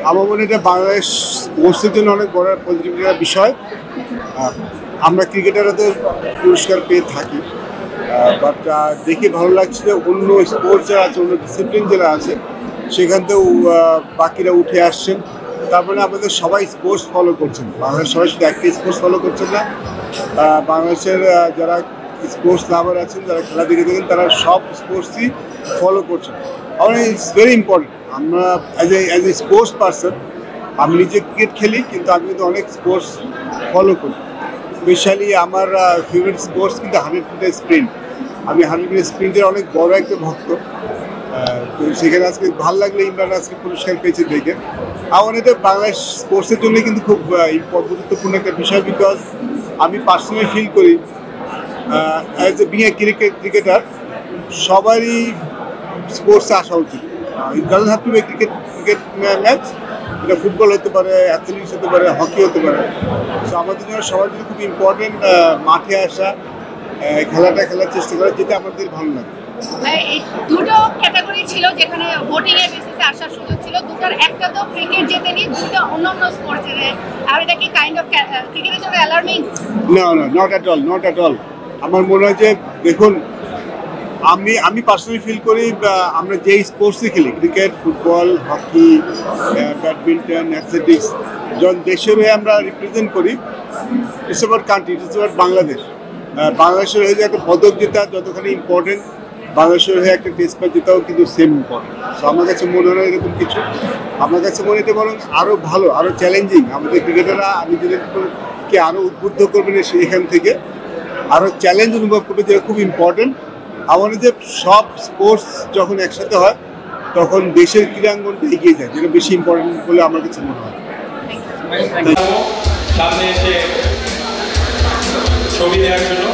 আমার মনে হয় এটা বাংলাদেশ স্পোর্টসের জন্য অনেক বড় পজিটিভ বিষয়। আমরা ক্রিকেটাররা তো পুরস্কার পেয়ে থাকি, বাট দেখে ভালো লাগছিল অন্য স্পোর্টস যারা আছে, অন্য ডিসিপ্লিন যারা আছে সেখান থেকেও বাকিরা উঠে আসছেন। তারপরে আমাদের সবাই স্পোর্টস ফলো করছেন, বাংলাদেশ সবাই শুধু একটা স্পোর্টস ফলো করছেন না, বাংলাদেশের যারা স্পোর্টস লাভার আছেন, যারা খেলা দেখে থাকেন, তারা সব স্পোর্টসই ফলো করছেন। আমার ইটস ভেরি ইম্পর্টেন্ট। আমরা অ্যাজ এ স্পোর্টস পার্সন, আমি নিজে ক্রিকেট খেলি, কিন্তু আমি কিন্তু অনেক স্পোর্টস ফলো করি। স্পেশালি আমার ফেভারিট স্পোর্টস কিন্তু 100 মিটার স্প্রিন্ট। আমি 100 মিটার স্প্রিন্টের অনেক বড় একটা ভক্ত। তো সেখানে আজকে ভালো লাগলে ইমরান আজকে পুরস্কার পেয়েছে দেখে। আমার এটা বাংলাদেশ স্পোর্টসের জন্য কিন্তু খুব গুরুত্বপূর্ণ একটা বিষয়, বিকজ আমি পার্সোনালি ফিল করি as a being a cricketer সবারই স্পোর্টসে আসা উচিত। It doesn't have to be cricket match, এটা ফুটবল হতে পারে, অ্যাথলেটিক্স হতে পারে, হকি হতে পারে। সো আমাদের জন্য সবার জন্য খুব ইম্পর্টেন্ট মাঠে আসা, খেলাটা খেলার চেষ্টা করা, যেটা আমাদের ভালো লাগে। এই দুটো ক্যাটাগরি ছিল যেখানে ভোটিং এর বেসিসে আসার সুযোগ ছিল, দুটোর একটা তো ক্রিকেট জেতেনি, দুটো অন্যান্য স্পোর্টসের। আর এটা কি কাইন্ড অফ ক্রিকেটের জন্য অ্যালার্মিং? না, নট অ্যাট অল। আমার মনে হয় যে দেখুন, আমি পার্সোনালি ফিল করি আমরা যেই স্পোর্টসে খেলি, cricket, football, hockey, badminton, athletics, যখন দেশের হয়ে আমরা রিপ্রেজেন্ট করি, it's about country, it's about Bangladesh. বাংলাদেশের হয়ে যে একটা পদক জেতা যতখানি ইম্পর্টেন্ট, বাংলাদেশের হয়ে একটা টেস্ট ম্যাচ জেতাও কিন্তু সেম ইম্পর্টেন্ট। সো আমার কাছে মনে হয় এরকম কিছু, আমার কাছে মনে হতে বরং আরও ভালো, আরও চ্যালেঞ্জিং। আমাদের ক্রিকেটাররা নিজেদেরকে আরও উদ্বুদ্ধ করবেন এখান থেকে, আরও চ্যালেঞ্জ অনুভব করবে, যেটা খুব ইম্পর্টেন্ট। আমার যে সব স্পোর্টস যখন একসাথে হয় তখন দেশের ক্রীড়াঙ্গনটা এগিয়ে যায়, যেটা বেশি ইম্পর্টেন্ট বলে আমার কাছে মনে হয়। সামনে এসে ছবি দেওয়ার জন্য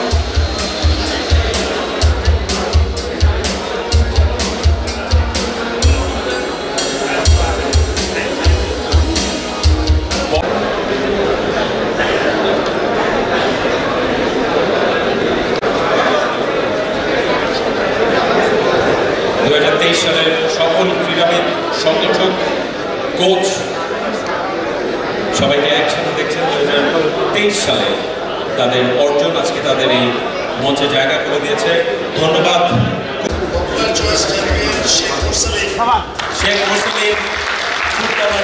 সালের সকল ক্রীড়াবিদ, সংগঠক, কোচ সবাইকে একসাথে দেখছেন। 2023 সালে তাদের অর্জন আজকে তাদের এই মঞ্চে জায়গা করে দিয়েছে। ধন্যবাদ শেখ মুরসালিন, ফুটবলার